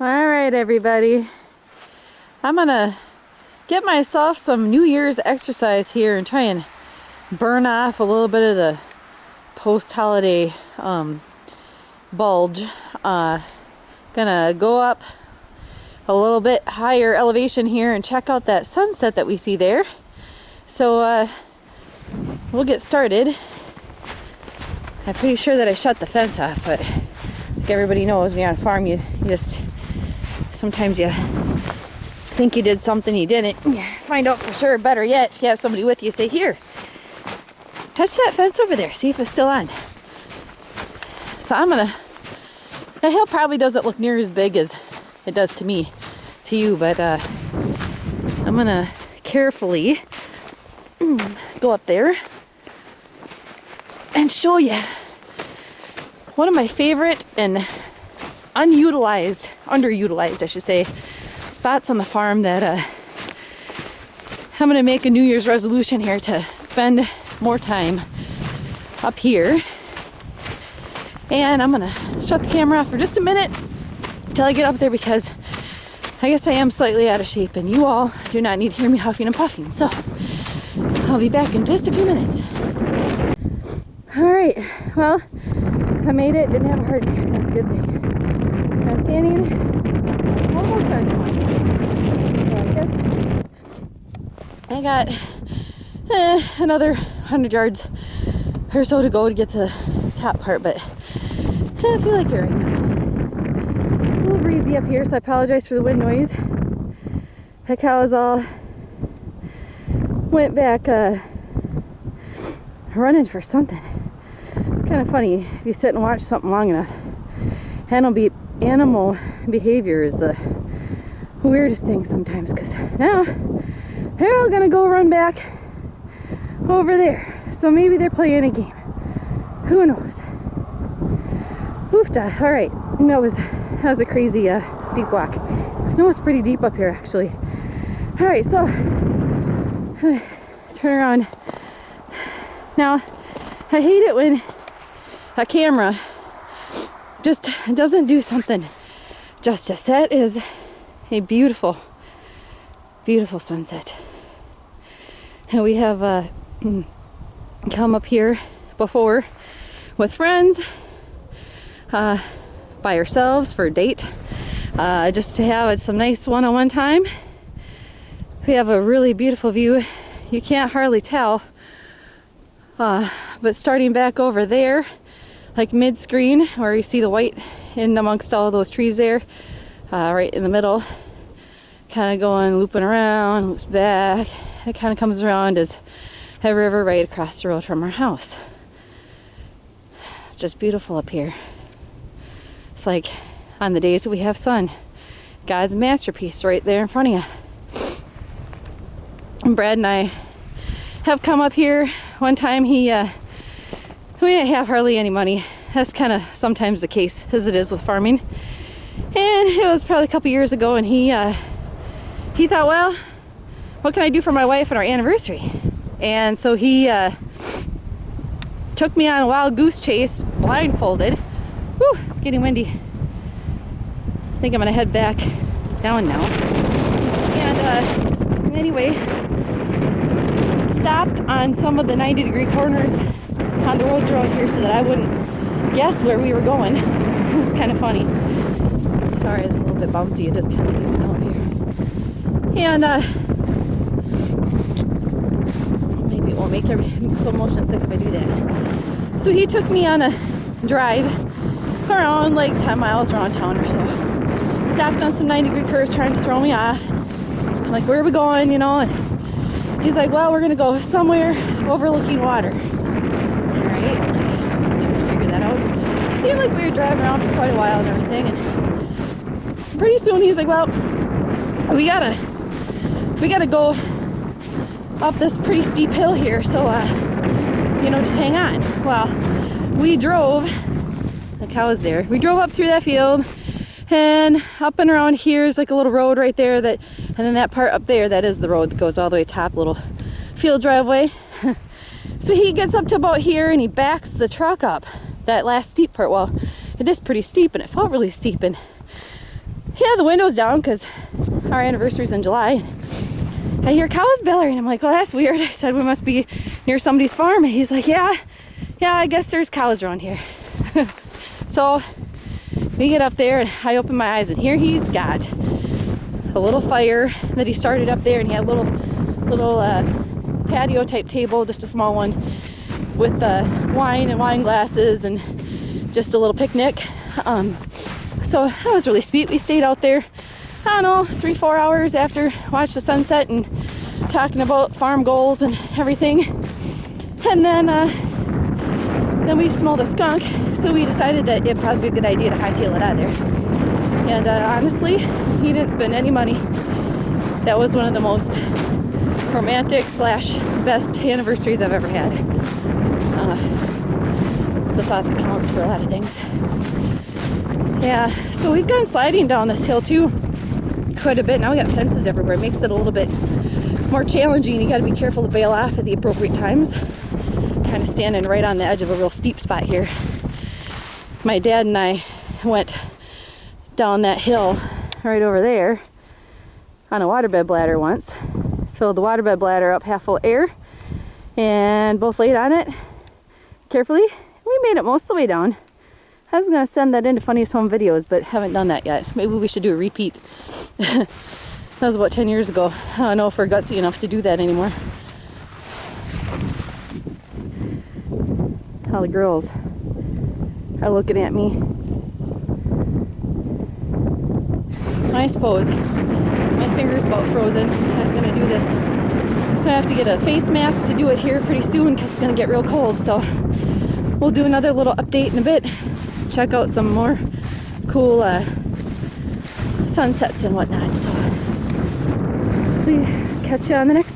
All right, everybody. I'm gonna get myself some New Year's exercise here and try and burn off a little bit of the post-holiday bulge. Gonna go up a little bit higher elevation here and check out that sunset that we see there. So we'll get started. I'm pretty sure that I shut the fence off, but like everybody knows, when you're on a farm, you just sometimes you think you did something you didn't. You find out for sure. Better yet, if you have somebody with you, say, here, touch that fence over there, see if it's still on. So the hill probably doesn't look near as big as it does to me, to you, but I'm gonna carefully go up there and show you one of my favorite and underutilized, I should say, spots on the farm that I'm gonna make a New Year's resolution here to spend more time up here. And I'm gonna shut the camera off for just a minute until I get up there, because I guess I am slightly out of shape and you all do not need to hear me huffing and puffing. So I'll be back in just a few minutes. All right, well, I made it, didn't have a heart attack, that's a good thing. I'm standing almost on top. So I guess I got another 100 yards or so to go to get to the top part, but I feel like it right now. It's a little breezy up here, so I apologize for the wind noise. The cows all went back running for something. It's kind of funny if you sit and watch something long enough. Animal behavior is the weirdest thing sometimes, because now they're all gonna go run back over there. So maybe they're playing a game. Who knows? Oofta. All right, that was a crazy steep walk. The snow is pretty deep up here, actually. All right, so turn around. Now, I hate it when a camera just doesn't do something justice. That is a beautiful, beautiful sunset. And we have come up here before with friends, by ourselves for a date, just to have some nice one-on-one time. We have a really beautiful view. You can't hardly tell, but starting back over there, like mid-screen, where you see the white in amongst all those trees there, right in the middle, kind of going, looping around, loops back. It kind of comes around as a river right across the road from our house. It's just beautiful up here. It's like on the days that we have sun, God's masterpiece right there in front of you. And Brad and I have come up here one time. We didn't have hardly any money. That's kind of sometimes the case, as it is with farming. And it was probably a couple years ago, and he thought, well, what can I do for my wife on our anniversary? And so he took me on a wild goose chase, blindfolded. Whew, it's getting windy. I think I'm gonna head back down now. And anyway, stopped on some of the 90-degree corners on the roads around here so that I wouldn't guess where we were going. It was kind of funny. Sorry, it's a little bit bouncy. It is kind of deep out here. And maybe it won't make everything so motion sick if I do that. So he took me on a drive around like 10 miles around town or so. Stopped on some 90-degree curves trying to throw me off. I'm like, where are we going, you know? And he's like, well, we're gonna go somewhere overlooking water. Alright, trying to figure that out. It seemed like we were driving around for quite a while and everything, and pretty soon he's like, well, we gotta go up this pretty steep hill here, so you know, just hang on. Well, we drove, the cow was there, we drove up through that field, and up and around here is like a little road right there, and then that part up there, that is the road that goes all the way top, little field driveway. So he gets up to about here and he backs the truck up that last steep part. Well, it is pretty steep, and it felt really steep, and yeah, the window's down because our anniversary's in July. I hear cows bellowing. I'm like, well, that's weird. I said, we must be near somebody's farm. And he's like, yeah, I guess there's cows around here. So we get up there and I open my eyes and here he's got a little fire that he started up there, and he had a little patio type table, just a small one, with wine and wine glasses and just a little picnic. So that was really sweet. We stayed out there, I don't know, 3-4 hours after, watched the sunset and talking about farm goals and everything. And then we smelled a skunk, so we decided that it'd probably be a good idea to hightail it out of there. And honestly, he didn't spend any money. That was one of the most romantic / best anniversaries I've ever had. It's the thought that counts for a lot of things. Yeah, so we've gone sliding down this hill too quite a bit. Now we got fences everywhere. It makes it a little bit more challenging. You got to be careful to bail off at the appropriate times. Kind of standing right on the edge of a real steep spot here. My dad and I went down that hill right over there on a waterbed bladder once. Filled the waterbed bladder up half full of air and both laid on it carefully. We made it most of the way down. I was going to send that into Funniest Home Videos, but haven't done that yet. Maybe we should do a repeat. That was about 10 years ago. I don't know if we're gutsy enough to do that anymore. How the girls are looking at me. I suppose my finger's about frozen. I was going to do this. I have to get a face mask to do it here pretty soon because it's going to get real cold. So we'll do another little update in a bit. Check out some more cool sunsets and whatnot. So we'll catch you on the next